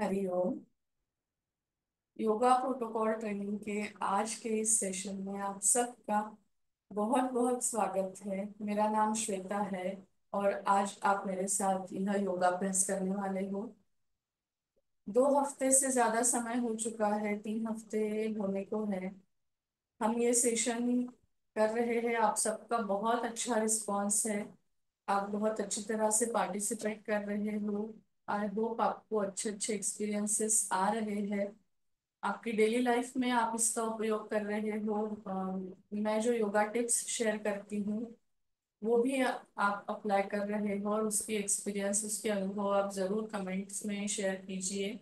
Hariom. Yoga protocol training के आज के इस सेशन में आप सबका बहुत बहुत स्वागत है। मेरा नाम श्वेता है और आज आप मेरे साथ यह योगाभ्यास करने वाले हो। 2 हफ्ते से ज्यादा समय हो चुका है, 3 हफ्ते होने को है। हम ये सेशन कर रहे हैं, आप सबका बहुत अच्छा रिस्पांस है। आप बहुत अच्छी तरह से पार्टिसिपेट कर रहे हो। आई होप आपको अच्छे अच्छे एक्सपीरियंसेस आ रहे हैं। आपकी डेली लाइफ में आप इसका उपयोग कर रहे हो। मैं जो योगा टिप्स शेयर करती हूँ वो भी आप अप्लाई कर रहे हो, और उसकी एक्सपीरियंस, उसके अनुभव आप जरूर कमेंट्स में शेयर कीजिए।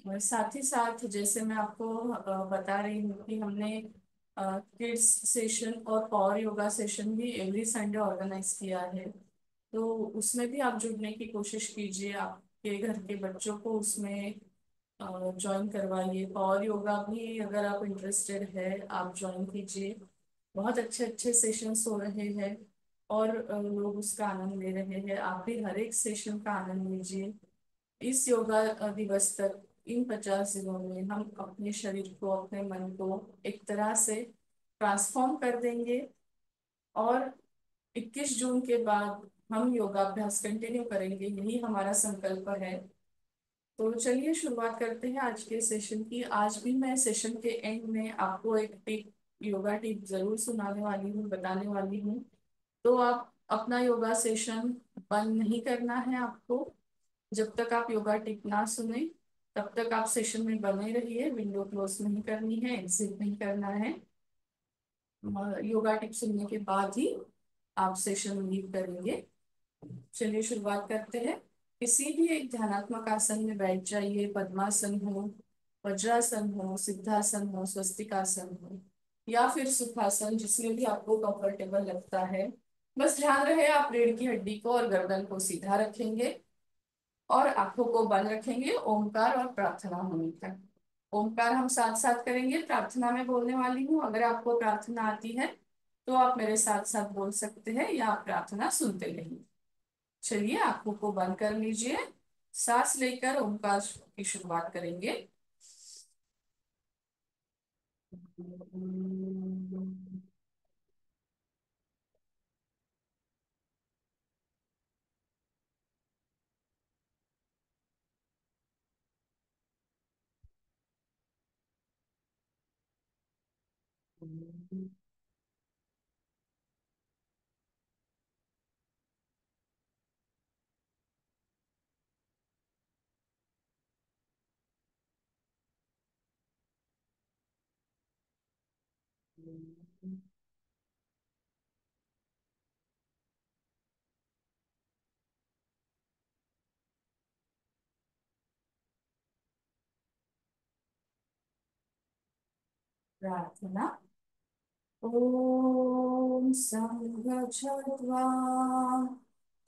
और साथ ही साथ जैसे मैं आपको बता रही हूँ कि हमने किड्स सेशन और पावर योगा सेशन भी एवरी संडे ऑर्गेनाइज किया है। तो उसमें भी आप जुड़ने की कोशिश कीजिए, आपके घर के बच्चों को उसमें ज्वाइन करवाइए। पावर योगा भी अगर आप इंटरेस्टेड है आप ज्वाइन कीजिए। बहुत अच्छे अच्छे सेशंस हो रहे हैं और लोग उसका आनंद ले रहे हैं। आप भी हर एक सेशन का आनंद लीजिए। इस योगा दिवस तक, इन 50 दिनों में हम अपने शरीर को, अपने मन को एक तरह से ट्रांसफॉर्म कर देंगे। और 21 जून के बाद हम योगाभ्यास कंटिन्यू करेंगे, यही हमारा संकल्प है। तो चलिए शुरुआत करते हैं आज के सेशन की। आज भी मैं सेशन के एंड में आपको एक टिप, योगा टिप जरूर सुनाने वाली हूँ, बताने वाली हूँ। तो आप अपना योगा सेशन बंद नहीं करना है आपको। जब तक आप योगा टिप ना सुने तब तक आप सेशन में बने रहिए। विंडो क्लोज नहीं करनी है, एग्जिट नहीं करना है। योगा टिप सुनने के बाद ही आप सेशन लीव करेंगे। चलिए शुरुआत करते हैं। किसी भी एक ध्यानात्मक आसन में बैठ जाइए। पद्मासन हो, वज्रासन हो, सिद्धासन हो, स्वस्तिकासन हो, या फिर सुखासन, जिसमें भी आपको कंफर्टेबल लगता है। बस ध्यान रहे आप रीढ़ की हड्डी को और गर्दन को सीधा रखेंगे और आंखों को बंद रखेंगे ओमकार और प्रार्थना होने तक। ओमकार हम साथ साथ करेंगे, प्रार्थना में बोलने वाली हूँ। अगर आपको प्रार्थना आती है तो आप मेरे साथ साथ बोल सकते हैं या आप प्रार्थना सुनते रहिए। चलिए आंखों को बंद कर लीजिए। सांस लेकर ओमकार की शुरुआत करेंगे। प्रार्थना। ओम संगच्छध्वा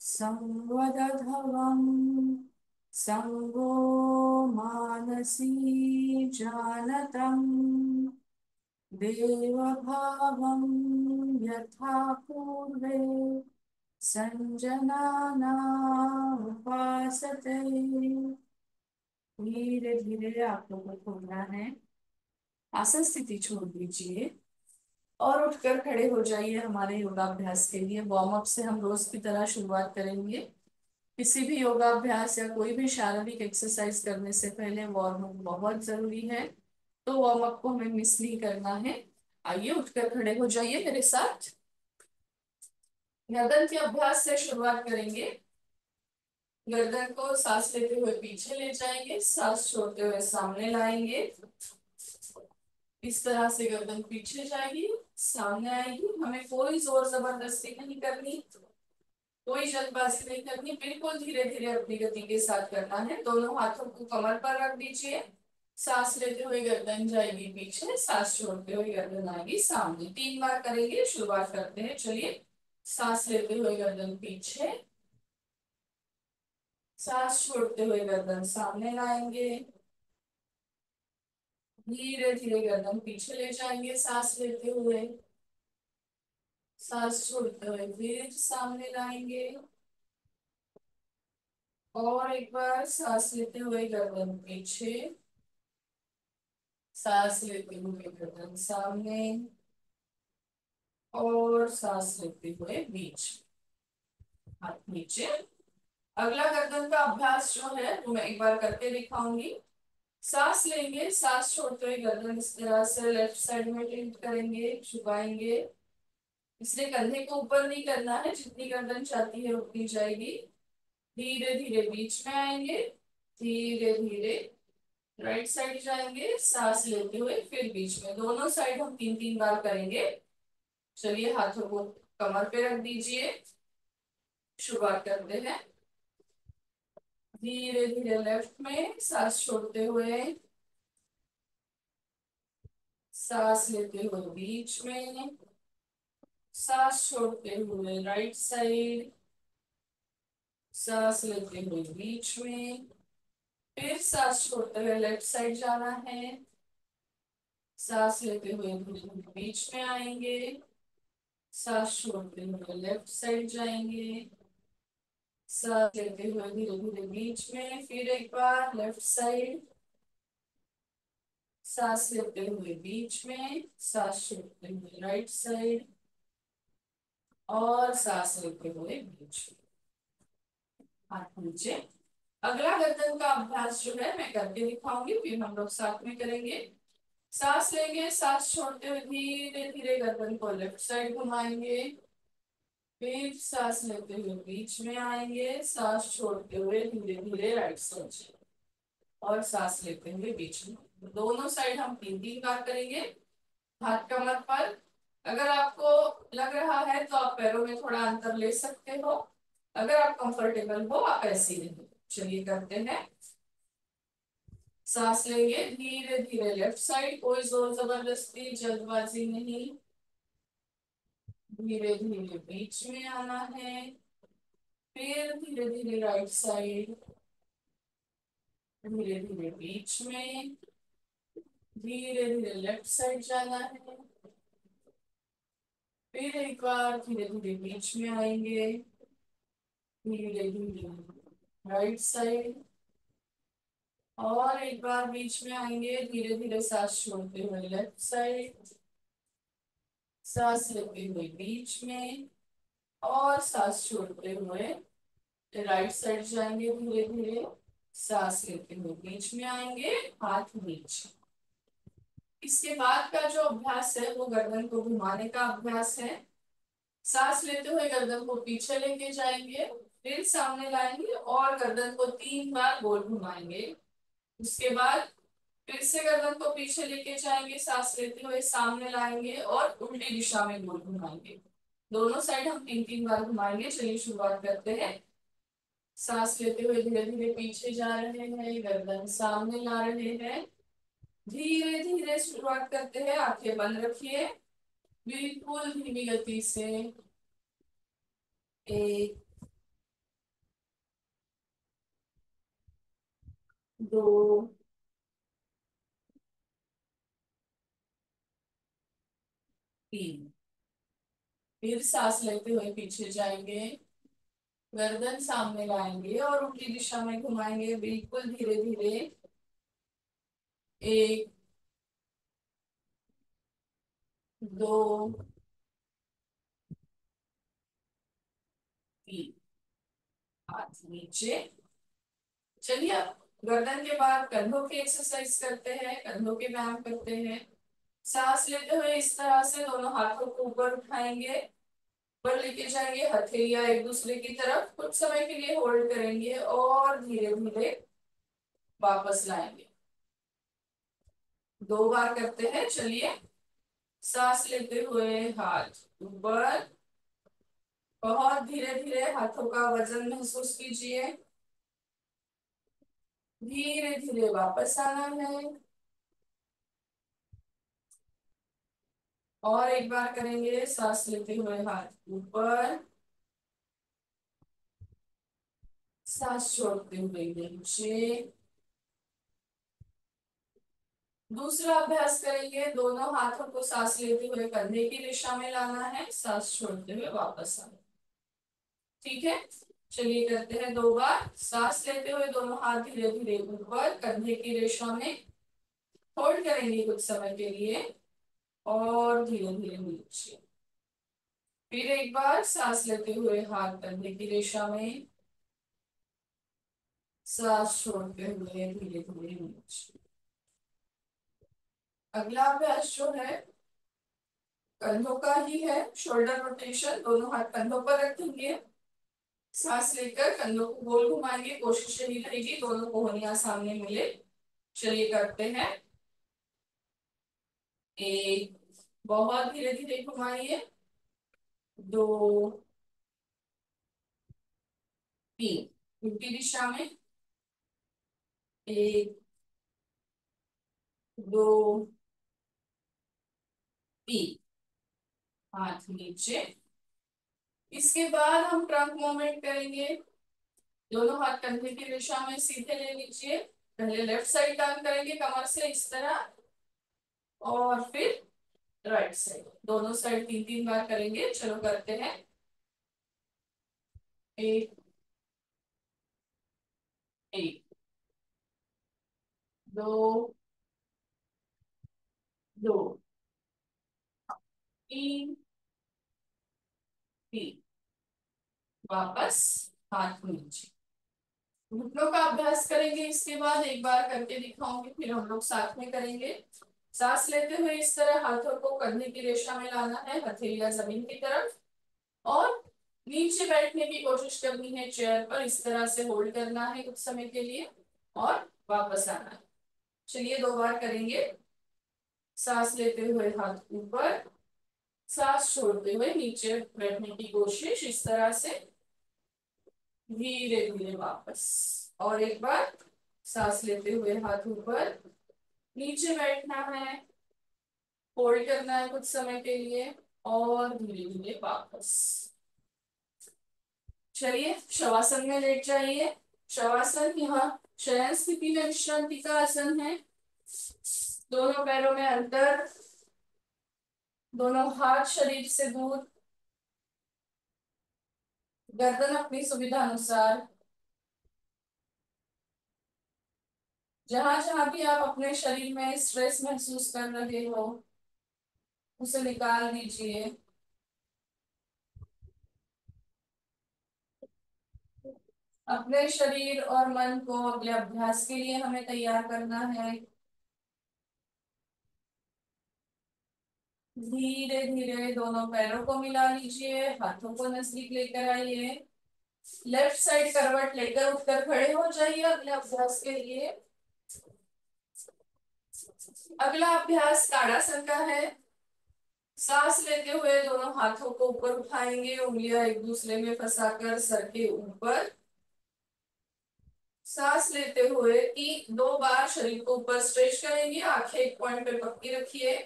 संवदधवम् संगो मानसी जानतम् देवभावं यथा पूर्वे संजनाना उपासते। धीरे धीरे आप लोगों को खोलना है। आसन स्थिति छोड़ दीजिए और उठकर खड़े हो जाइए हमारे योगाभ्यास के लिए। वार्म अप से हम रोज की तरह शुरुआत करेंगे। किसी भी योगाभ्यास या कोई भी शारीरिक एक्सरसाइज करने से पहले वार्म अप बहुत जरूरी है। तो वार्म अप को हमें मिस नहीं करना है। आइए उठकर खड़े हो जाइए मेरे साथ। गर्दन के अभ्यास से शुरुआत करेंगे। गर्दन को सांस लेते हुए पीछे ले जाएंगे, सांस छोड़ते हुए सामने लाएंगे। इस तरह से गर्दन पीछे जाएगी, सामने आएगी। हमें कोई जोर जबरदस्ती नहीं करनी, कोई जल्दबाजी नहीं करनी, बिल्कुल धीरे धीरे अपनी गति के साथ करना है। दोनों हाथों को कमर पर रख दीजिए। सांस लेते हुए गर्दन जाएगी पीछे, सांस छोड़ते हुए गर्दन आएगी सामने। 3 बार करेंगे, शुरुआत करते हैं। चलिए, सांस लेते हुए गर्दन पीछे, सांस छोड़ते हुए गर्दन सामने लाएंगे। धीरे धीरे गर्दन पीछे ले जाएंगे सांस लेते हुए, सांस छोड़ते हुए फिर सामने लाएंगे। और एक बार सांस लेते हुए गर्दन पीछे, सांस लेते हुए गर्दन सामने, और सांस लेते हुए बीच, हाथ नीचे। अगला गर्दन का अभ्यास जो है वो मैं एक बार करके दिखाऊंगी। सांस लेंगे, सांस छोड़ते हुए गर्दन इस तरह से लेफ्ट साइड में टिल्ट करेंगे, झुकाएंगे। इसलिए कंधे को ऊपर नहीं करना है, जितनी गर्दन चाहती है उतनी जाएगी। धीरे धीरे बीच में आएंगे, धीरे धीरे राइट साइड जाएंगे, सांस लेते हुए फिर बीच में। दोनों साइड हम तीन तीन बार करेंगे। चलिए हाथों को कमर पे रख दीजिए, शुरुआत करते हैं। धीरे धीरे लेफ्ट में सांस छोड़ते हुए, सांस लेते हुए बीच में, सांस छोड़ते हुए राइट साइड, सांस लेते हुए बीच में, फिर सांस छोड़ते हुए लेफ्ट साइड जाना है, सांस लेते हुए धीरे धीरे बीच में आएंगे, सांस छोड़ते हुए लेफ्ट साइड जाएंगे, सांस लेते हुए धीरे धीरे बीच में, फिर एक बार लेफ्ट साइड, सांस लेते हुए बीच में, सांस छोड़ते हुए राइट साइड, और सांस लेते हुए बीच में, हाथ नीचे। अगला गर्दन का अभ्यास जो है मैं करके दिखाऊंगी, फिर हम लोग साथ में करेंगे। सांस लेंगे, सांस छोड़ते हुए धीरे धीरे गर्दन को लेफ्ट साइड घुमाएंगे, फिर सांस लेते हुए बीच में आएंगे, सांस छोड़ते हुए धीरे धीरे राइट साइड, और सांस लेते हुए बीच में। दोनों साइड हम तीन तीन बार करेंगे, हाथ कमर पर। अगर आपको लग रहा है तो आप पैरों में थोड़ा अंतर ले सकते हो, अगर आप कंफर्टेबल हो आप ऐसे ही रहिए। चलिए करते हैं। सांस लेंगे धीरे धीरे लेफ्ट साइड, कोई जोर जबरदस्ती जल्दबाजी नहीं। धीरे धीरे बीच में आना है, फिर धीरे धीरे राइट साइड, धीरे धीरे बीच में, धीरे धीरे लेफ्ट साइड जाना है, फिर एक बार धीरे धीरे बीच में आएंगे, धीरे धीरे राइट साइड, और एक बार बीच में आएंगे, धीरे धीरे सांस छोड़ते हुए लेफ्ट साइड, सांस लेते हुए बीच में, और सांस छोड़ते हुए राइट साइड जाएंगे, धीरे धीरे सांस लेते हुए बीच में आएंगे, हाथ नीचे। इसके बाद का जो अभ्यास है वो गर्दन को घुमाने का अभ्यास है। सांस लेते हुए गर्दन को पीछे लेके जाएंगे, फिर सामने लाएंगे और गर्दन को तीन बार गोल घुमाएंगे। उसके बाद फिर से गर्दन को पीछे लेके जाएंगे, सांस लेते हुए सामने लाएंगे और उल्टी दिशा में गोल घुमाएंगे। दोनों साइड हम तीन तीन बार घुमाएंगे। चलिए शुरुआत करते हैं। सांस लेते हुए धीरे धीरे पीछे जा रहे हैं, गर्दन सामने ला रहे हैं। धीरे धीरे शुरुआत करते हैं, आंखें बंद रखिए, बिल्कुल धीमी गति से। एक, दो, तीन। फिर सांस लेते हुए पीछे जाएंगे, गर्दन सामने लाएंगे और उल्टी दिशा में घुमाएंगे, बिल्कुल धीरे धीरे। एक, दो, तीन, हाथ नीचे। चलिए अब गर्दन के बाद कंधों की एक्सरसाइज करते हैं, कंधों के व्यायाम करते हैं। सांस लेते हुए इस तरह से दोनों हाथों को ऊपर उठाएंगे, ऊपर लेके जाएंगे, हथेलियां एक दूसरे की तरफ, कुछ समय के लिए होल्ड करेंगे और धीरे धीरे वापस लाएंगे। दो बार करते हैं, चलिए। सांस लेते हुए हाथ ऊपर, बहुत धीरे धीरे हाथों का वजन महसूस कीजिए, धीरे धीरे वापस आना है। और एक बार करेंगे, सांस लेते हुए हाथ ऊपर, सांस छोड़ते हुए नीचे। दूसरा अभ्यास करेंगे, दोनों हाथों को सांस लेते हुए कंधे की दिशा में लाना है, सांस छोड़ते हुए वापस आना। ठीक है। चलिए करते हैं 2 बार। सांस लेते हुए दोनों हाथ धीरे धीरे ऊपर कंधे की रेखा में होल्ड करेंगे कुछ समय के लिए, और धीरे धीरे नीचे। फिर एक बार सांस लेते हुए हाथ कंधे की रेखा में, सांस छोड़ते हुए धीरे धीरे नीचे। अगला अभ्यास जो है कंधों का ही है, शोल्डर रोटेशन। दोनों हाथ कंधों पर रखेंगे, सांस लेकर कंधों को गोल घुमाएंगे, कोशिश यही रहेगी दोनों कोहनियां सामने मिले। चलिए करते हैं। एक, बहुत धीरे धीरे घुमाइए। 2, 3, उल्टी दिशा में। 1, 2, 3, हाथ नीचे। इसके बाद हम ट्रंक मूवमेंट करेंगे। दोनों हाथ कंधे की दिशा में सीधे ले लीजिए। पहले लेफ्ट साइड टर्न करेंगे कमर से इस तरह, और फिर राइट साइड। दोनों साइड 3 3 बार करेंगे। चलो करते हैं। 1, 1, 2, 2, 3, 3, वापस हाथ नीचे। घुटनों का अभ्यास करेंगे। इसके बाद एक बार करके दिखाऊंगी, फिर हम लोग साथ में करेंगे। सांस लेते हुए इस तरह हाथों को कंधे की रेखा में लाना है, हथेलियां जमीन की तरफ, और नीचे बैठने की कोशिश करनी है। चेयर पर इस तरह से होल्ड करना है कुछ समय के लिए, और वापस आना है। चलिए 2 बार करेंगे। सांस लेते हुए हाथ ऊपर, सांस छोड़ते हुए नीचे बैठने की कोशिश इस तरह से, धीरे धीरे वापस। और एक बार सांस लेते हुए हाथ ऊपर, नीचे बैठना है, होल्ड करना है कुछ समय के लिए, और धीरे धीरे वापस। चलिए शवासन में लेट जाइए। शवासन यह शयन स्थिति में विश्रांति का आसन है। दोनों पैरों में अंतर, दोनों हाथ शरीर से दूर, गर्दन अपनी सुविधा अनुसार। जहां जहां भी आप अपने शरीर में स्ट्रेस महसूस कर रहे हो, उसे निकाल दीजिए। अपने शरीर और मन को अगले अभ्यास के लिए हमें तैयार करना है। धीरे धीरे दोनों पैरों को मिला लीजिए, हाथों को नजदीक लेकर आइए। लेफ्ट साइड करवट लेकर उठकर खड़े हो जाइए अगले अभ्यास के लिए। अगला अभ्यास ताड़ासन का है। सांस लेते हुए दोनों हाथों को ऊपर उठाएंगे, उंगलियां एक दूसरे में फंसाकर सर के ऊपर। सांस लेते हुए 2 बार शरीर को ऊपर स्ट्रेच करेंगे, आंखें एक पॉइंट पे पक्की रखिए।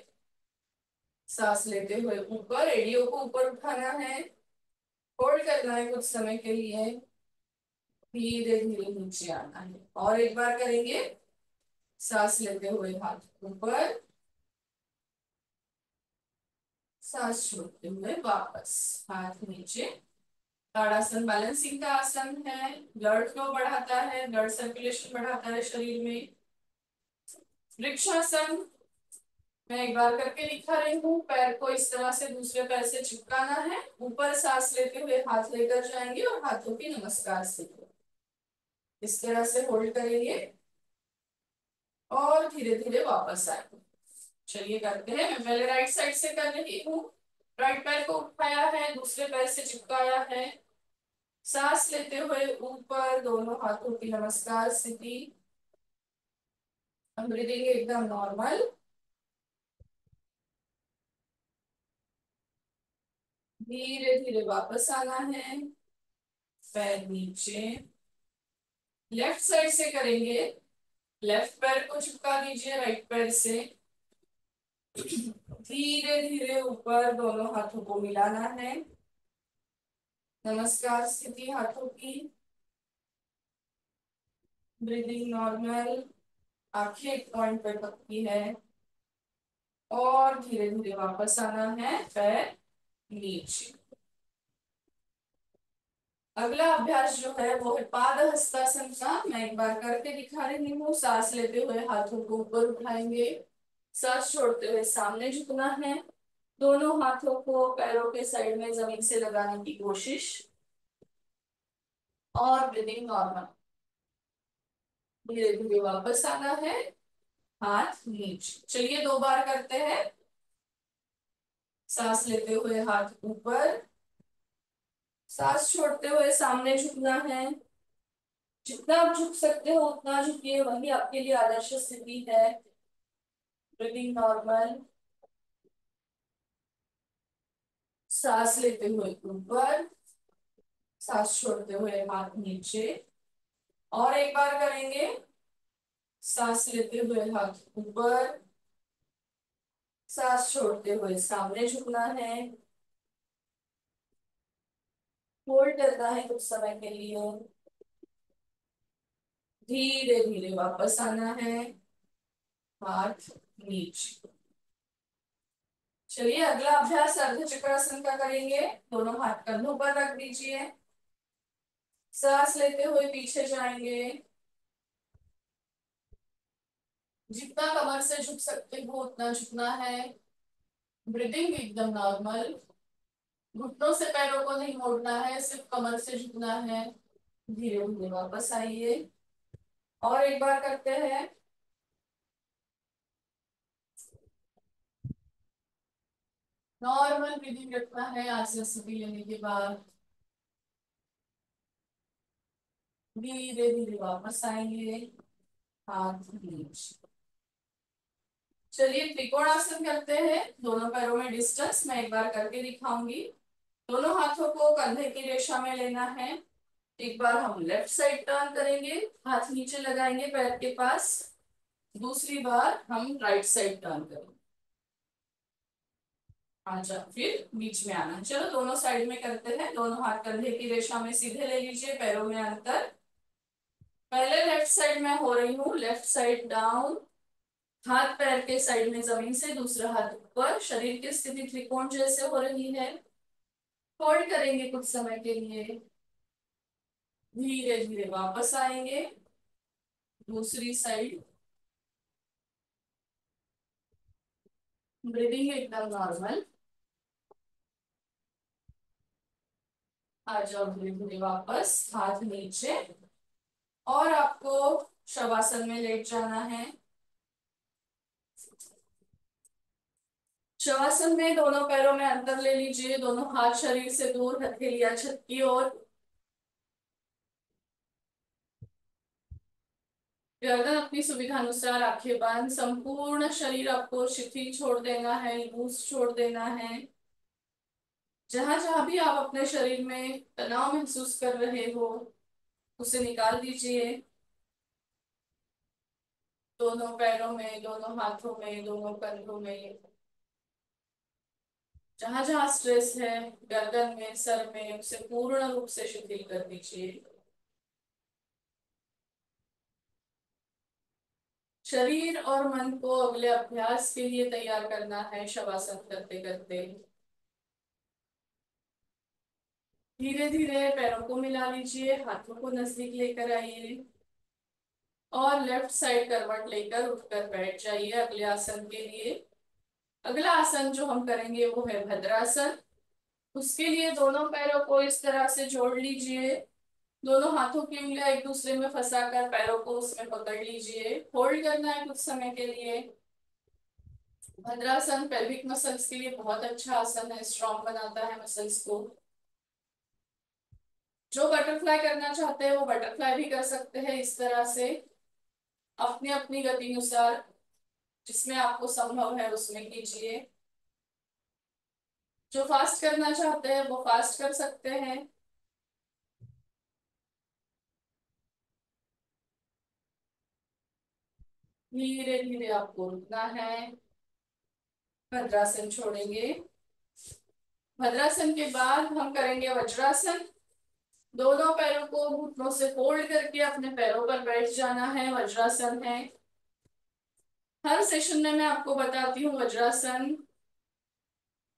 सांस लेते हुए ऊपर, एड़ियों को ऊपर उठाना है, होल्ड करना है कुछ समय के लिए, धीरे धीरे नीचे आना है। और एक बार करेंगे। सांस लेते हुए हाथ ऊपर, सांस छोड़ते हुए वापस हाथ नीचे। ताड़ासन बैलेंसिंग का आसन है, ब्लड फ्लो बढ़ाता है, ब्लड सर्कुलेशन बढ़ाता है शरीर में। वृक्षासन मैं एक बार करके दिखा रही हूँ। पैर को इस तरह से दूसरे पैर से चिपकाना है, ऊपर सांस लेते हुए हाथ लेकर जाएंगे और हाथों की नमस्कार स्थिति इस तरह से होल्ड करेंगे, और धीरे धीरे वापस आएंगे। चलिए करते हैं। मैं पहले राइट साइड से कर रही हूँ। राइट पैर को उठाया है, दूसरे पैर से चिपकाया है, सांस लेते हुए ऊपर, दोनों हाथों की नमस्कार स्थिति, ब्रीदिंग एकदम नॉर्मल। धीरे धीरे वापस आना है, पैर नीचे। लेफ्ट साइड से करेंगे। लेफ्ट पैर को चिपका दीजिए राइट पैर से, धीरे धीरे ऊपर, दोनों हाथों को मिलाना है, नमस्कार स्थिति हाथों की, ब्रीदिंग नॉर्मल, आंखें एक पॉइंट पर पकड़ी है, और धीरे धीरे वापस आना है, पैर नीचे। अगला अभ्यास जो है वो है पाद हस्तासन का। मैं एक बार करके दिखा रही हूँ। सांस लेते हुए हाथों को ऊपर उठाएंगे। सांस छोड़ते हुए सामने झुकना है। दोनों हाथों को पैरों के साइड में जमीन से लगाने की कोशिश। और ब्रीदिंग नॉर्मल। धीरे धीरे वापस आना है। हाथ नीचे। चलिए 2 बार करते हैं। सांस लेते हुए हाथ ऊपर। सांस छोड़ते हुए सामने झुकना है। जितना आप झुक सकते हो उतना झुकिए, वही आपके लिए आदर्श स्थिति है। Breathing normal. सांस लेते हुए ऊपर। सांस छोड़ते हुए हाथ नीचे। और एक बार करेंगे। सांस लेते हुए हाथ ऊपर। सांस छोड़ते हुए सामने झुकना है। होल्ड करना है कुछ समय के लिए। धीरे धीरे वापस आना है। हाथ नीचे। चलिए अगला अभ्यास अर्ध चक्रासन का करेंगे। दोनों हाथ कंधों पर रख दीजिए। सांस लेते हुए पीछे जाएंगे। जितना कमर से झुक सकते हो उतना झुकना है। ब्रीदिंग एकदम नॉर्मल। घुटनों से पैरों को नहीं मोड़ना है, सिर्फ कमर से झुकना है। धीरे धीरे वापस आइए। और एक बार करते हैं। नॉर्मल ब्रीदिंग रखना है आस्ते भी लेने के बाद। धीरे धीरे वापस आएंगे। हाथ नीचे। चलिए त्रिकोणासन करते हैं। दोनों पैरों में डिस्टेंस मैं एक बार करके दिखाऊंगी। दोनों हाथों को कंधे की रेखा में लेना है। एक बार हम लेफ्ट साइड टर्न करेंगे। हाथ नीचे लगाएंगे पैर के पास। दूसरी बार हम राइट साइड टर्न करेंगे। अच्छा, फिर बीच में आना। चलो दोनों साइड में करते हैं। दोनों हाथ कंधे की रेखा में सीधे ले लीजिए, पैरों में अंतर। पहले लेफ्ट साइड में हो रही हूँ। Left side down. हाथ पैर के साइड में जमीन से, दूसरा हाथ ऊपर। शरीर की स्थिति त्रिकोण जैसे हो रही है। होल्ड करेंगे कुछ समय के लिए। धीरे धीरे वापस आएंगे। दूसरी साइड। ब्रीदिंग एकदम नॉर्मल। आ जाओ धीरे धीरे वापस, हाथ नीचे। और आपको शवासन में लेट जाना है। शवासन में दोनों पैरों में अंतर ले लीजिए। दोनों हाथ शरीर से दूर, हथेलियां छत की ओर। गर्दन अपनी सुविधा अनुसार, आंखें बंद। संपूर्ण शरीर आपको शिथिल छोड़ देना है, लूज छोड़ देना है। जहां जहां भी आप अपने शरीर में तनाव महसूस कर रहे हो उसे निकाल दीजिए। दोनों पैरों में, दोनों हाथों में, दोनों कंधों में। जहां जहां स्ट्रेस है गर्दन में, सर में, उसे पूर्ण रूप से शिथिल कर दीजिए। शरीर और मन को अगले अभ्यास के लिए तैयार करना है शवासन करते करते। धीरे धीरे पैरों को मिला लीजिए, हाथों को नजदीक लेकर आइए। और लेफ्ट साइड करवट लेकर उठकर बैठ जाइए अगले आसन के लिए। अगला आसन जो हम करेंगे वो है भद्रासन। उसके लिए दोनों पैरों को इस तरह से जोड़ लीजिए। दोनों हाथों की उंगलियां एक दूसरे में फंसाकर पैरों को उसमें पकड़ लीजिए। होल्ड करना है कुछ समय के लिए। भद्रासन पेल्विक मसल्स के लिए बहुत अच्छा आसन है, स्ट्रॉन्ग बनाता है मसल्स को। जो बटरफ्लाई करना चाहते हैं वो बटरफ्लाई भी कर सकते हैं इस तरह से, अपनी अपनी गति अनुसार। जिसमें आपको संभव है उसमें कीजिए। जो फास्ट करना चाहते हैं वो फास्ट कर सकते हैं। धीरे धीरे आपको रुकना है। भद्रासन छोड़ेंगे। भद्रासन के बाद हम करेंगे वज्रासन। दोनों पैरों को घुटनों से फोल्ड करके अपने पैरों पर बैठ जाना है। वज्रासन है। हर सेशन में मैं आपको बताती हूँ वज्रासन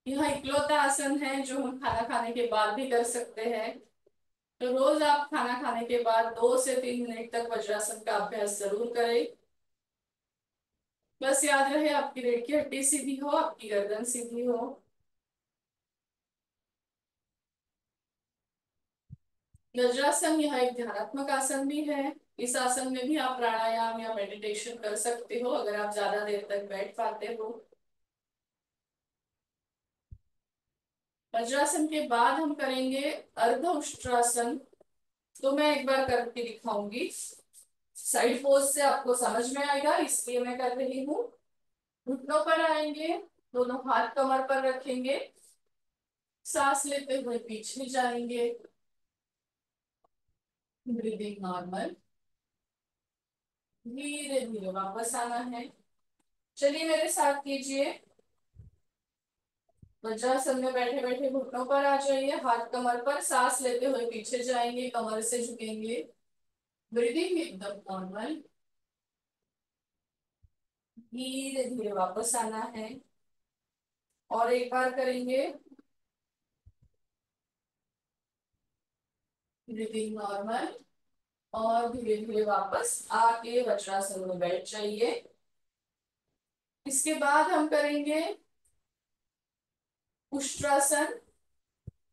यह इकलौता आसन है जो हम खाना खाने के बाद भी कर सकते हैं। तो रोज आप खाना खाने के बाद 2 से 3 मिनट तक वज्रासन का अभ्यास जरूर करें। बस याद रहे आपकी रीढ़ की हड्डी सीधी हो, आपकी गर्दन सीधी हो। वज्रासन यह एक ध्यानात्मक आसन भी है। इस आसन में भी आप प्राणायाम या मेडिटेशन कर सकते हो अगर आप ज्यादा देर तक बैठ पाते हो। वज्रासन के बाद हम करेंगे अर्ध उष्ट्रासन। तो मैं एक बार करके दिखाऊंगी। साइड पोज से आपको समझ में आएगा, इसलिए मैं कर रही हूँ। घुटनों पर आएंगे, दोनों हाथ कमर पर रखेंगे, सांस लेते हुए पीछे जाएंगे, ब्रीदिंग नॉर्मल। धीरे धीरे वापस आना है। चलिए मेरे साथ कीजिए। वज्रासन में बैठे बैठे घुटनों पर आ जाइए, हाथ कमर पर, सांस लेते हुए पीछे जाएंगे, कमर से झुकेंगे, ब्रीदिंग एकदम नॉर्मल। धीरे धीरे वापस आना है। और एक बार करेंगे। Breathing normal. और धीरे धीरे वापस आके वज्रासन में बैठ जाइए। इसके बाद हम करेंगे उष्ट्रासन।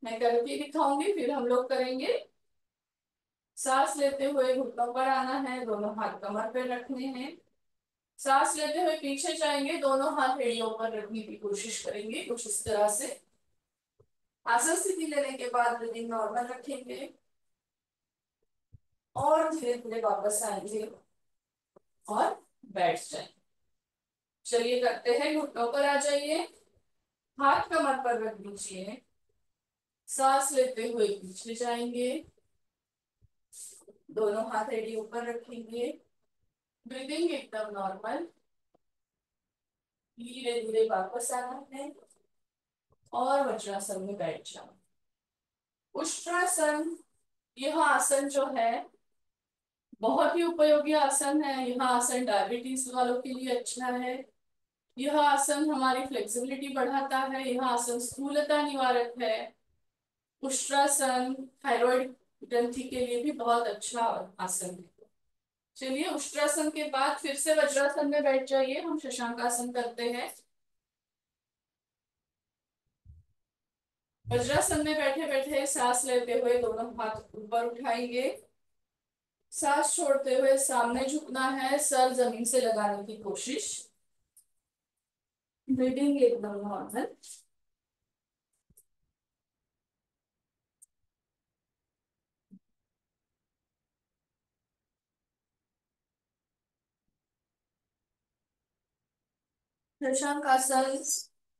मैं करके दिखाऊंगी, फिर हम लोग करेंगे। सांस लेते हुए घुटनों पर आना है, दोनों हाथ कमर पे रखने हैं। सांस लेते हुए पीछे जाएंगे, दोनों हाथ एड़ियों पर रखने की कोशिश करेंगे, कुछ इस तरह से। आसन स्थिति लेने के बाद ब्रीदिंग नॉर्मल रखेंगे और धीरे धीरे वापस आएंगे और बैठ जाएंगे। चलिए करते हैं। घुटनों पर आ जाइए, हाथ कमर पर रख दीजिए, सांस लेते हुए पीछे जाएंगे, दोनों हाथ एड़ी ऊपर रखेंगे, ब्रीदिंग एकदम नॉर्मल। धीरे धीरे वापस आना है और वज्रासन में बैठ जाओ। उष्ट्रासन, यह आसन जो है बहुत ही उपयोगी आसन है। यह आसन डायबिटीज वालों के लिए अच्छा है। यह आसन हमारी फ्लेक्सिबिलिटी बढ़ाता है। यह आसन स्थूलता निवारक है। उष्ट्रासन थायराइड ग्रंथि के लिए भी बहुत अच्छा आसन है। चलिए उष्ट्रासन के बाद फिर से वज्रासन में बैठ जाइए, हम शशांक आसन करते हैं। वज्रासन में बैठे बैठे सांस लेते हुए दोनों हाथ ऊपर उठाएंगे, सांस छोड़ते हुए सामने झुकना है, सर जमीन से लगाने की कोशिश, ब्रीदिंग एकदम नॉर्मल। शशांक आसन,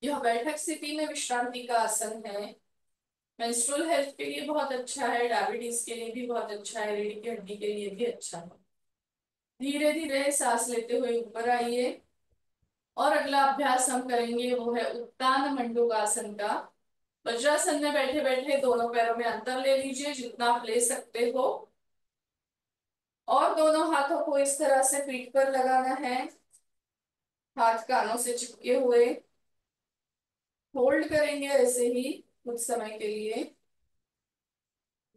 यह बैठक स्थिति में विश्रांति का आसन है। मेंस्ट्रुअल हेल्थ के लिए बहुत अच्छा है, डायबिटीज के लिए भी बहुत अच्छा है, रीढ़ की हड्डी के लिए भी अच्छा है। धीरे धीरे सांस लेते हुए ऊपर आइए। और अगला अभ्यास हम करेंगे वो है उत्तान मंडूकासन का। वज्रासन में बैठे बैठे दोनों पैरों में अंतर ले लीजिए जितना आप ले सकते हो, और दोनों हाथों को इस तरह से पीठ पर लगाना है, हाथ कानों से चिपके हुए। होल्ड करेंगे ऐसे ही कुछ समय के लिए,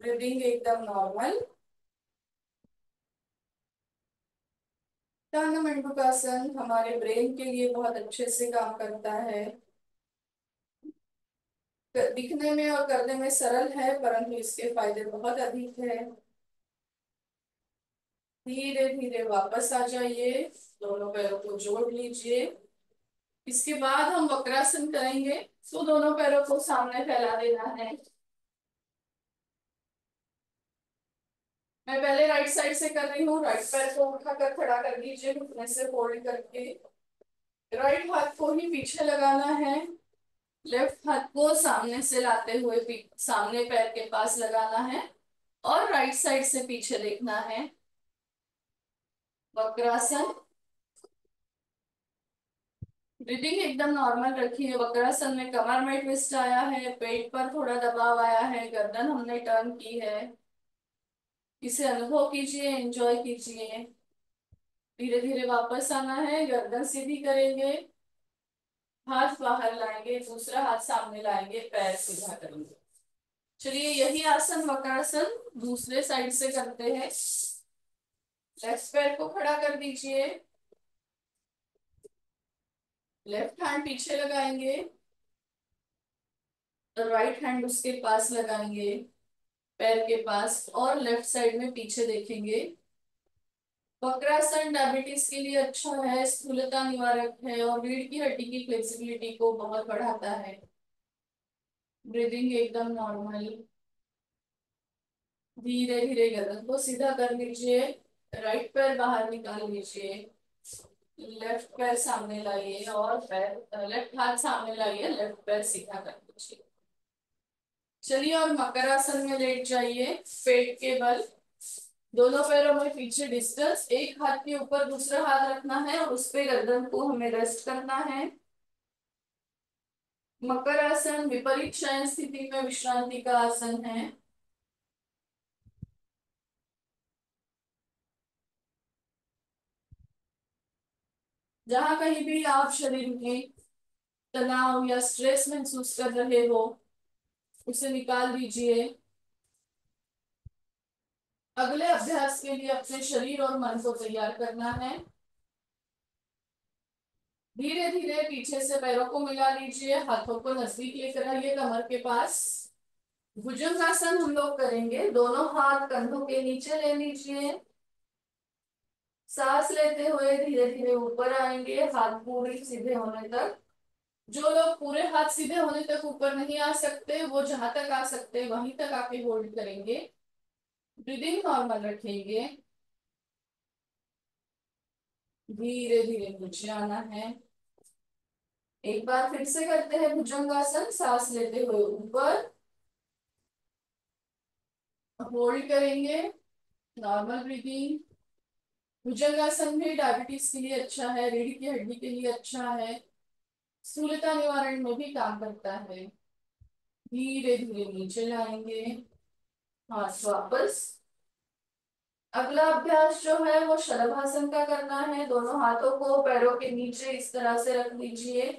ब्रीदिंग एकदम नॉर्मल। उत्तान मंडूकासन हमारे ब्रेन के लिए बहुत अच्छे से काम करता है। दिखने में और करने में सरल है, परंतु इसके फायदे बहुत अधिक है। धीरे धीरे वापस आ जाइए, दोनों पैरों को जोड़ लीजिए। इसके बाद हम वक्रासन करेंगे, तो दोनों पैरों को सामने फैला देना है। मैं पहले राइट साइड से कर रही हूँ। राइट पैर को उठाकर खड़ा कर दीजिए, घुटने से फोल्ड करके। राइट हाथ को ही पीछे लगाना है, लेफ्ट हाथ को सामने से लाते हुए सामने पैर के पास लगाना है और राइट साइड से पीछे देखना है। वक्रासन, ब्रीदिंग एकदम नॉर्मल रखिए। वक्रासन में कमर में ट्विस्ट आया है, पेट पर थोड़ा दबाव आया है, गर्दन हमने टर्न की है। इसे अनुभव कीजिए, एंजॉय कीजिए। धीरे धीरे वापस आना है, गर्दन सीधी करेंगे, हाथ बाहर लाएंगे, दूसरा हाथ सामने लाएंगे, पैर सीधा करेंगे। चलिए यही आसन वक्रासन दूसरे साइड से करते हैं। लेफ्ट पैर को खड़ा कर दीजिए। लेफ्ट हैंड पीछे लगाएंगे। राइट हैंड उसके पास लगाएंगे, पैर के पास, और लेफ्ट साइड में पीछे देखेंगे। वक्रासन डायबिटीज के लिए अच्छा है, स्थूलता निवारक है और रीढ़ की हड्डी की फ्लेक्सिबिलिटी को बहुत बढ़ाता है। ब्रीदिंग एकदम नॉर्मल। धीरे धीरे गर्दन को सीधा कर लीजिए। राइट पैर बाहर निकाल लीजिए। लेफ्ट पैर सामने लाइए और पैर लेफ्ट हाथ सामने लाइए, लेफ्ट पैर सीधा कर लीजिए। चलिए और मकरासन में लेट जाइए, पेट के बल। दोनों पैरों में पीछे डिस्टेंस, एक हाथ के ऊपर दूसरा हाथ रखना है और उस पे गर्दन को हमें रेस्ट करना है। मकर आसन विपरीत शयन स्थिति में विश्रांति का आसन है। जहां कहीं भी आप शरीर में तनाव या स्ट्रेस महसूस कर रहे हो, उसे निकाल दीजिए। अगले अभ्यास के लिए अपने शरीर और मन को तैयार करना है। धीरे धीरे पीछे से पैरों को मिला लीजिए, हाथों को नजदीक लेकर आइए कमर के पास। भुजंगासन हम लोग करेंगे। दोनों हाथ कंधों के नीचे ले लीजिए। सांस लेते हुए धीरे धीरे ऊपर आएंगे, हाथ पूरे सीधे होने तक। जो लोग पूरे हाथ सीधे होने तक ऊपर नहीं आ सकते, वो जहां तक आ सकते वहीं तक आके होल्ड करेंगे। ब्रीदिंग नॉर्मल रखेंगे। धीरे धीरे नीचे आना है। एक बार फिर से करते हैं भुजंगासन। सांस लेते हुए ऊपर होल्ड करेंगे। Normal breathing. भुजंगासन भी डायबिटीज के लिए अच्छा है, रीढ़ की हड्डी के लिए अच्छा है, स्थूलता निवारण में भी काम करता है। धीरे धीरे नीचे लाएंगे, हाथ वापस। अगला अभ्यास जो है वो शलभासन का करना है। दोनों हाथों को पैरों के नीचे इस तरह से रख लीजिए।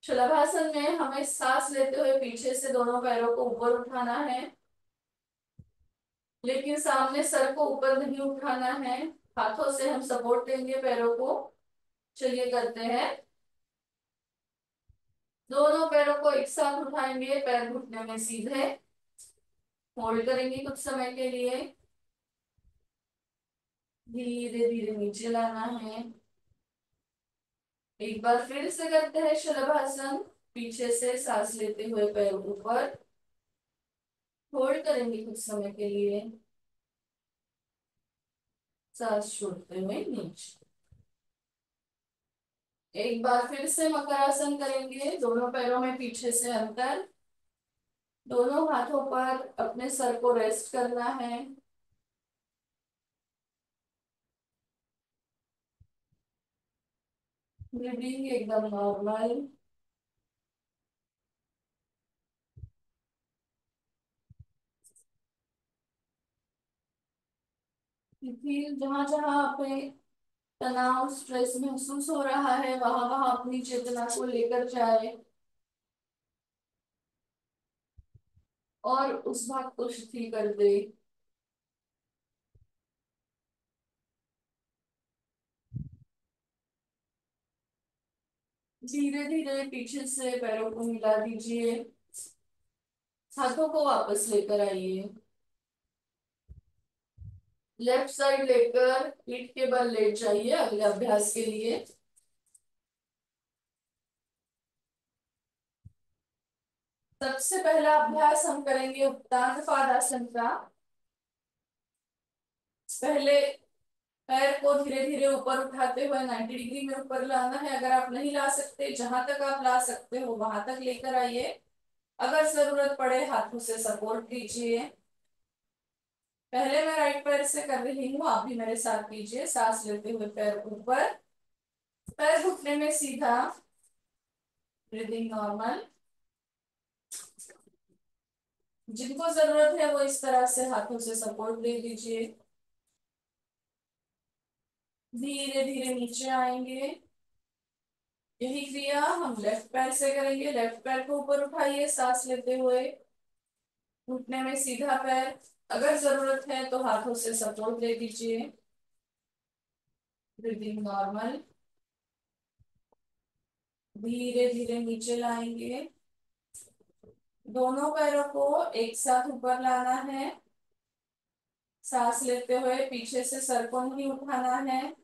शलभासन में हमें सांस लेते हुए पीछे से दोनों पैरों को ऊपर उठाना है, लेकिन सामने सर को ऊपर नहीं उठाना है। हाथों से हम सपोर्ट देंगे पैरों को। चलिए करते हैं। दोनों पैरों को एक साथ उठाएंगे, पैर घुटने में सीधे। होल्ड करेंगे कुछ समय के लिए। धीरे धीरे नीचे लाना है। एक बार फिर से करते हैं शलभासन। पीछे से सांस लेते हुए पैर ऊपर। होल्ड करेंगे कुछ समय के लिए। सांस छोड़ते हुए नीचे। एक बार फिर से मकरासन करेंगे। दोनों पैरों में पीछे से अंतर। दोनों हाथों पर अपने सर को रेस्ट करना है। ब्रीदिंग एकदम नॉर्मल। फिर जहां जहां पे तनाव स्ट्रेस महसूस हो रहा है, वहां वहां अपनी चेतना को लेकर जाए और उस भाग को शिथिल कर दे। धीरे धीरे पीछे से पैरों को मिला दीजिए। हाथों को वापस लेकर आइए। लेफ्ट साइड लेकर पीठ के बल लेट जाइए अगले अभ्यास के लिए। सबसे पहला अभ्यास हम करेंगे उत्तान पादासन का। पहले पैर को धीरे धीरे ऊपर उठाते हुए 90 डिग्री में ऊपर लाना है। अगर आप नहीं ला सकते, जहां तक आप ला सकते हो वहां तक लेकर आइए। अगर जरूरत पड़े हाथों से सपोर्ट दीजिए। पहले मैं राइट पैर से कर रही हूँ, आप भी मेरे साथ कीजिए। सांस लेते हुए पैर ऊपर, पैर घुटने में सीधा। Breathing normal. जिनको जरूरत है वो इस तरह से हाथों से सपोर्ट दे दीजिए। धीरे धीरे नीचे आएंगे। यही क्रिया हम लेफ्ट पैर से करेंगे। लेफ्ट पैर को ऊपर उठाइए सांस लेते हुए, घुटने में सीधा पैर। अगर जरूरत है तो हाथों से सपोर्ट दे दीजिए। Breathing normal. धीरे धीरे नीचे लाएंगे। दोनों पैरों को एक साथ ऊपर लाना है। सांस लेते हुए पीछे से सर को नहीं उठाना है।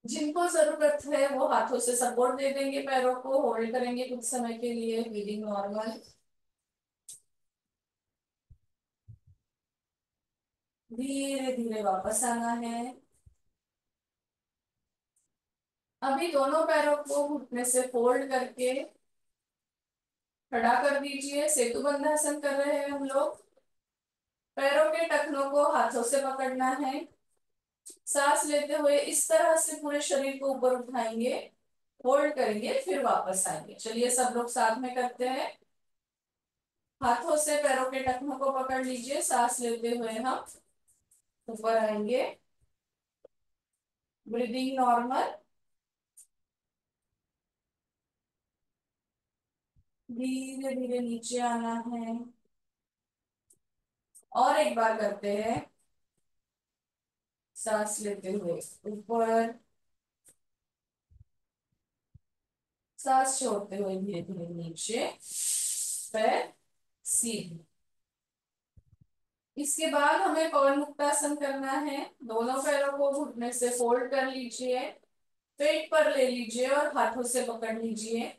जिनको जरूरत है वो हाथों से सपोर्ट दे देंगे, पैरों को होल्ड करेंगे कुछ समय के लिए। Breathing normal. धीरे धीरे वापस आना है। अभी दोनों पैरों को घुटने से फोल्ड करके खड़ा कर दीजिए। सेतु बंधासन कर रहे हैं हम लोग। पैरों के टखनों को हाथों से पकड़ना है। सांस लेते हुए इस तरह से पूरे शरीर को ऊपर उठाएंगे, होल्ड करेंगे, फिर वापस आएंगे। चलिए सब लोग साथ में करते हैं। हाथों से पैरों के टखनों को पकड़ लीजिए। सांस लेते हुए हम ऊपर आएंगे। Breathing normal. धीरे धीरे नीचे आना है। और एक बार करते हैं। सांस लेते हुए ऊपर, सांस छोड़ते हुए धीरे धीरे नीचे, पैर सीधे। इसके बाद हमें पवन मुक्तासन करना है। दोनों पैरों को घुटने से फोल्ड कर लीजिए। पेट पर ले लीजिए और हाथों से पकड़ लीजिए।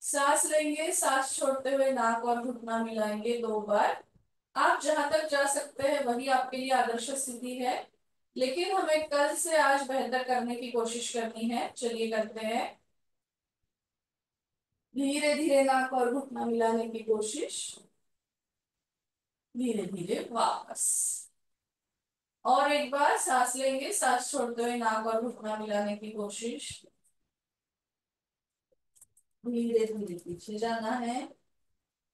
सांस लेंगे, सांस छोड़ते हुए नाक और घुटना मिलाएंगे 2 बार। आप जहां तक जा सकते हैं वही आपके लिए आदर्श स्थिति है, लेकिन हमें कल से आज बेहतर करने की कोशिश करनी है। चलिए करते हैं। धीरे धीरे नाक और घुटना मिलाने की कोशिश। धीरे धीरे वापस। और एक बार सांस लेंगे, सांस छोड़ते हुए नाक और घुटना मिलाने की कोशिश। धीरे धीरे पीछे जाना है।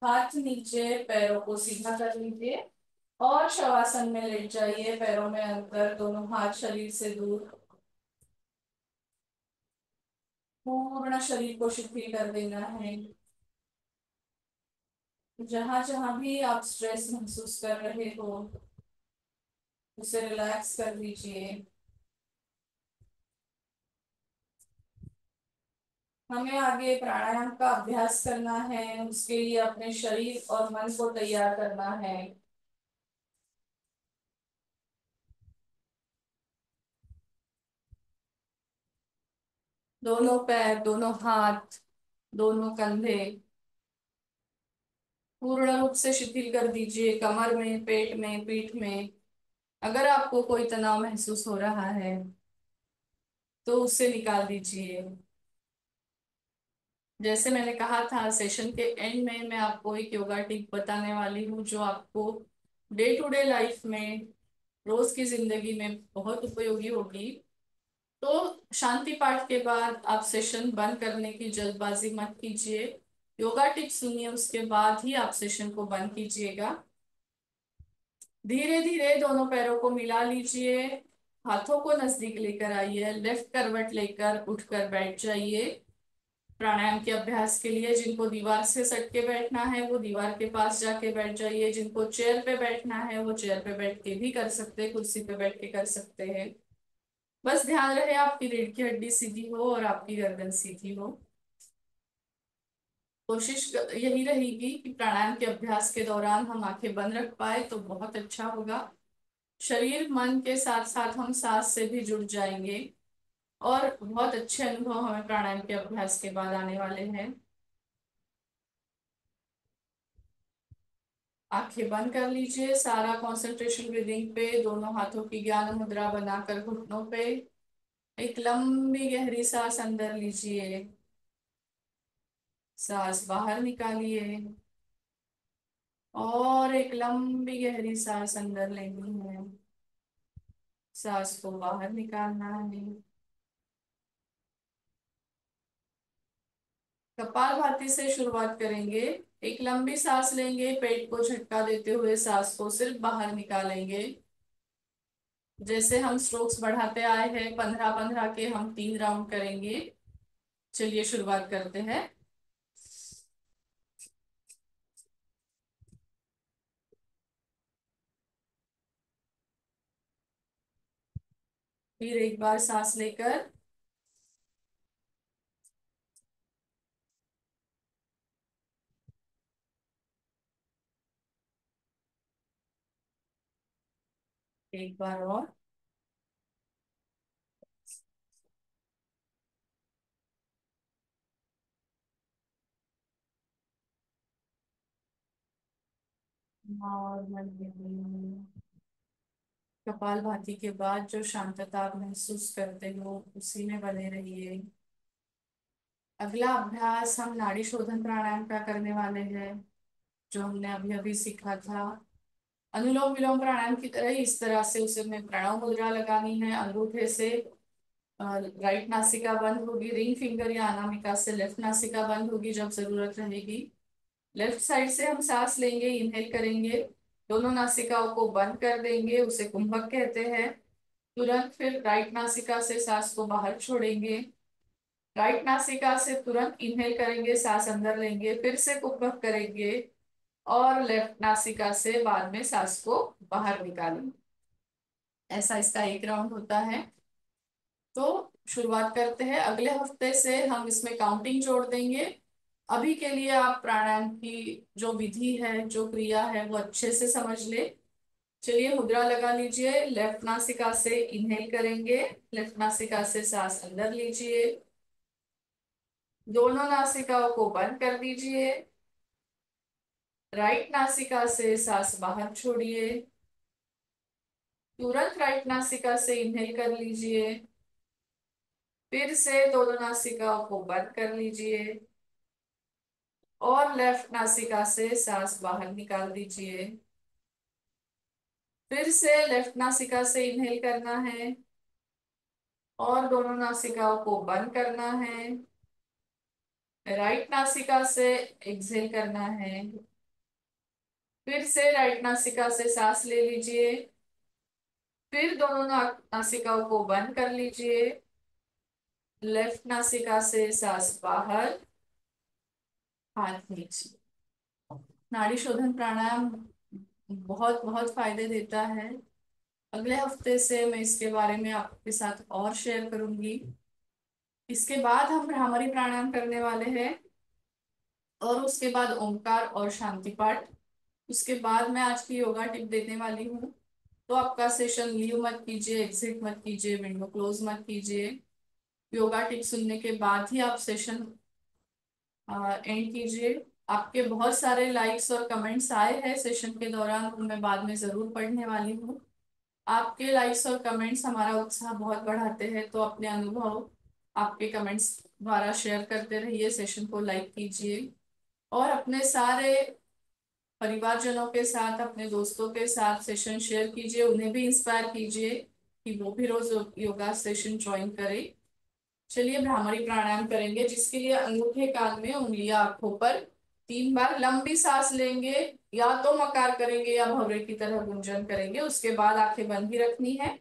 हाथ नीचे, पैरों को सीधा कर लीजिए और शवासन में लेट जाइए। पैरों में अंतर, दोनों हाथ शरीर से दूर। पूर्ण शरीर को शिथिल कर देना है। जहां जहां भी आप स्ट्रेस महसूस कर रहे हो उसे रिलैक्स कर लीजिए। हमें आगे प्राणायाम का अभ्यास करना है, उसके लिए अपने शरीर और मन को तैयार करना है। दोनों पैर, दोनों हाथ, दोनों कंधे पूर्ण रूप से शिथिल कर दीजिए। कमर में, पेट में, पीठ में अगर आपको कोई तनाव महसूस हो रहा है तो उसे निकाल दीजिए। जैसे मैंने कहा था, सेशन के एंड में मैं आपको एक योगा टिप बताने वाली हूँ जो आपको डे टू डे लाइफ में, रोज की जिंदगी में बहुत उपयोगी होगी। तो शांति पाठ के बाद आप सेशन बंद करने की जल्दबाजी मत कीजिए। योगा टिप्स सुनिए, उसके बाद ही आप सेशन को बंद कीजिएगा। धीरे धीरे दोनों पैरों को मिला लीजिए। हाथों को नजदीक लेकर आइए। लेफ्ट करवट लेकर उठकर बैठ जाइए। प्राणायाम के अभ्यास के लिए जिनको दीवार से सट के बैठना है वो दीवार के पास जाके बैठ जाइए। जिनको चेयर पे बैठना है वो चेयर पे बैठ के भी कर सकते हैं, कुर्सी पे बैठ के कर सकते हैं। बस ध्यान रहे आपकी रीढ़ की हड्डी सीधी हो और आपकी गर्दन सीधी हो। कोशिश यही रहेगी कि प्राणायाम के अभ्यास के दौरान हम आंखें बंद रख पाए तो बहुत अच्छा होगा। शरीर मन के साथ साथ हम सांस से भी जुड़ जाएंगे और बहुत अच्छे अनुभव हमें प्राणायाम के अभ्यास के बाद आने वाले हैं। आंखें बंद कर लीजिए। सारा कंसंट्रेशन ब्रीदिंग पे। दोनों हाथों की ज्ञान मुद्रा बनाकर घुटनों पे एक लंबी गहरी सांस अंदर लीजिए। सांस बाहर निकालिए और एक लंबी गहरी सांस अंदर लेनी है। सांस को बाहर निकालना है। कपालभाति से शुरुआत करेंगे। एक लंबी सांस लेंगे, पेट को झटका देते हुए सांस को सिर्फ बाहर निकालेंगे। जैसे हम स्ट्रोक्स बढ़ाते आए हैं, 15-15 के हम 3 राउंड करेंगे। चलिए शुरुआत करते हैं। फिर एक बार सांस लेकर, एक बार और। नॉर्मल। कपालभाति के बाद जो शांतता आप महसूस करते हो उसी में बने रहिए। अगला अभ्यास हम नाड़ी शोधन प्राणायाम का करने वाले हैं, जो हमने अभी अभी सीखा था। अनुलोम विलोम प्राणायाम की तरह ही इस तरह से उसे में प्रणव मुद्रा लगानी है। अंगूठे से राइट नासिका बंद होगी, रिंग फिंगर या अनामिका से लेफ्ट नासिका बंद होगी जब जरूरत रहेगी। लेफ्ट साइड से हम सांस लेंगे, इनहेल करेंगे, दोनों नासिकाओं को बंद कर देंगे, उसे कुंभक कहते हैं। तुरंत फिर राइट नासिका से सांस को बाहर छोड़ेंगे। राइट नासिका से तुरंत इनहेल करेंगे, सांस अंदर लेंगे, फिर से कुंभक करेंगे और लेफ्ट नासिका से बाद में सांस को बाहर निकालेंगे। ऐसा इसका एक राउंड होता है। तो शुरुआत करते हैं। अगले हफ्ते से हम इसमें काउंटिंग जोड़ देंगे। अभी के लिए आप प्राणायाम की जो विधि है, जो क्रिया है, वो अच्छे से समझ ले। चलिए मुद्रा लगा लीजिए। लेफ्ट नासिका से इनहेल करेंगे, लेफ्ट नासिका से सांस अंदर लीजिए, दोनों नासिकाओं को बंद कर दीजिए, राइट नासिका से सांस बाहर छोड़िए, तुरंत राइट नासिका से इनहेल कर लीजिए, फिर से दोनों नासिकाओं को बंद कर लीजिए और लेफ्ट नासिका से सांस बाहर निकाल दीजिए। फिर से लेफ्ट नासिका से इनहेल करना है और दोनों नासिकाओं को बंद करना है। राइट नासिका से एक्सहेल करना है। फिर से राइट नासिका से सांस ले लीजिए, फिर दोनों नासिकाओं को बंद कर लीजिए, लेफ्ट नासिका से सांस बाहर, हाथ नीचे। नाड़ी शोधन प्राणायाम बहुत बहुत फायदे देता है। अगले हफ्ते से मैं इसके बारे में आपके साथ और शेयर करूंगी। इसके बाद हम भ्रामरी प्राणायाम करने वाले हैं और उसके बाद ओंकार और शांति पाठ। उसके बाद मैं आज की योगा टिप देने वाली हूँ। तो आपका सेशन लीव मत कीजिए, एग्जिट मत कीजिए, विंडो क्लोज मत कीजिए। योगा टिप सुनने के बाद ही आप सेशन एंड कीजिए। आपके बहुत सारे लाइक्स और कमेंट्स आए हैं सेशन के दौरान, वो मैं बाद में जरूर पढ़ने वाली हूँ। आपके लाइक्स और कमेंट्स हमारा उत्साह बहुत बढ़ाते हैं, तो अपने अनुभव आपके कमेंट्स द्वारा शेयर करते रहिए, सेशन को लाइक कीजिए और अपने सारे परिवारजनों के साथ, अपने दोस्तों के साथ सेशन शेयर कीजिए। उन्हें भी इंस्पायर कीजिए कि वो भी रोज योगा सेशन ज्वाइन करें। चलिए भ्रामरी प्राणायाम करेंगे, जिसके लिए अंगूठे कान में, उंगलियां आंखों पर, 3 बार लंबी सांस लेंगे। या तो मकार करेंगे या भवरे की तरह गुंजन करेंगे। उसके बाद आंखें बंद ही रखनी है।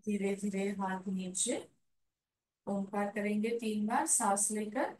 धीरे धीरे हाथ नीचे, ओंकार करेंगे 3 बार सांस लेकर।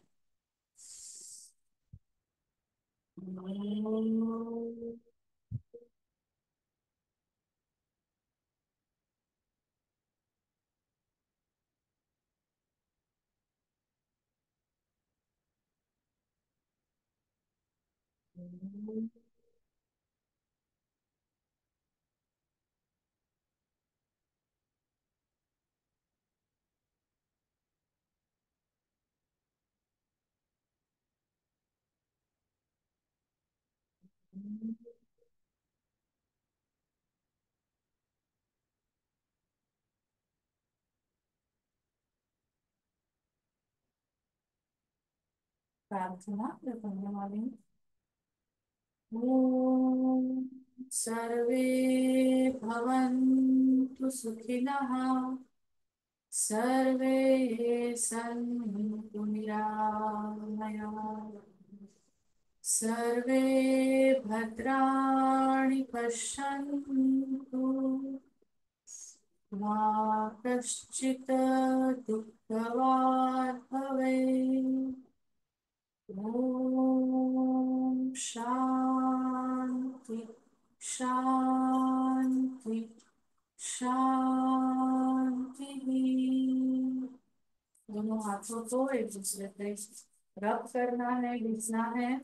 प्रार्थना करने वाली हूँ। ओम सर्वे भवन्तु सुखिनः, सर्वे सन्तु निरामयाः, सर्वे भद्राणि पश्यन्तु, मा कश्चित् दुःखभाग् भवेत्। ओम शांति शांति शांति। दोनों हाथों को एक दूसरे पे रब करना है, घिसना है,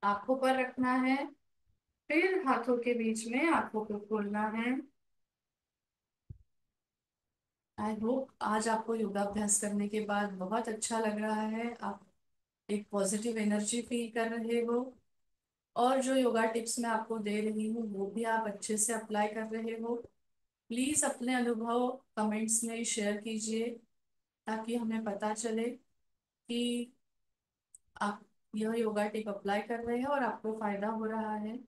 आंखों पर रखना है, फिर हाथों के बीच में आंखों को खोलना है। आई होप आज आपको योगाभ्यास करने के बाद बहुत अच्छा लग रहा है, आप एक पॉजिटिव एनर्जी फील कर रहे हो, और जो योगा टिप्स मैं आपको दे रही हूँ वो भी आप अच्छे से अप्लाई कर रहे हो। प्लीज अपने अनुभव कमेंट्स में शेयर कीजिए, ताकि हमें पता चले कि आप यह योगा टिप अप्लाई कर रहे हैं और आपको फायदा हो रहा है।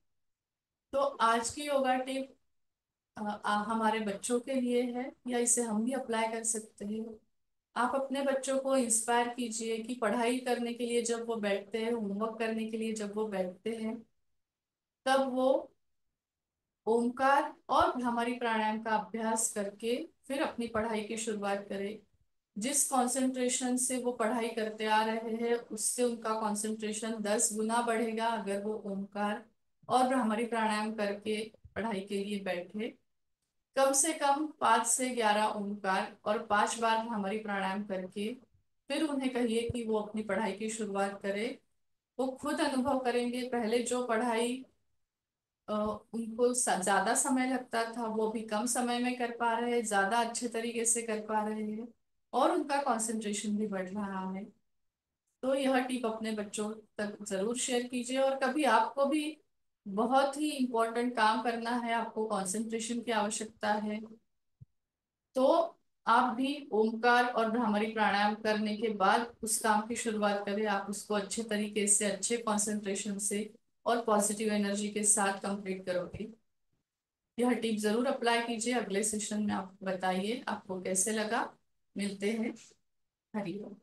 तो आज की योगा टिप हमारे बच्चों के लिए है, या इसे हम भी अप्लाई कर सकते हैं। आप अपने बच्चों को इंस्पायर कीजिए कि पढ़ाई करने के लिए जब वो बैठते हैं, होमवर्क करने के लिए जब वो बैठते हैं, तब वो ओमकार और भ्रामरी प्राणायाम का अभ्यास करके फिर अपनी पढ़ाई की शुरुआत करें। जिस कंसंट्रेशन से वो पढ़ाई करते आ रहे हैं, उससे उनका कंसंट्रेशन 10 गुना बढ़ेगा अगर वो ओमकार और भ्रामरी प्राणायाम करके पढ़ाई के लिए बैठे। कम से कम 5 से 11 ओमकार और 5 बार भ्रामरी प्राणायाम करके फिर उन्हें कहिए कि वो अपनी पढ़ाई की शुरुआत करें। वो खुद अनुभव करेंगे, पहले जो पढ़ाई अ, उनको ज्यादा समय लगता था वो भी कम समय में कर पा रहे हैं, ज्यादा अच्छे तरीके से कर पा रहे हैं, और उनका कंसंट्रेशन भी बढ़ रहा है। तो यह टिप अपने बच्चों तक जरूर शेयर कीजिए, और कभी आपको भी बहुत ही इम्पोर्टेंट काम करना है, आपको कंसंट्रेशन की आवश्यकता है, तो आप भी ओमकार और भ्रामरी प्राणायाम करने के बाद उस काम की शुरुआत करें। आप उसको अच्छे तरीके से, अच्छे कंसंट्रेशन से और पॉजिटिव एनर्जी के साथ कंप्लीट करोगे। यह टिप जरूर अप्लाई कीजिए। अगले सेशन में आप बताइए आपको कैसे लगा। मिलते हैं। हरिओम।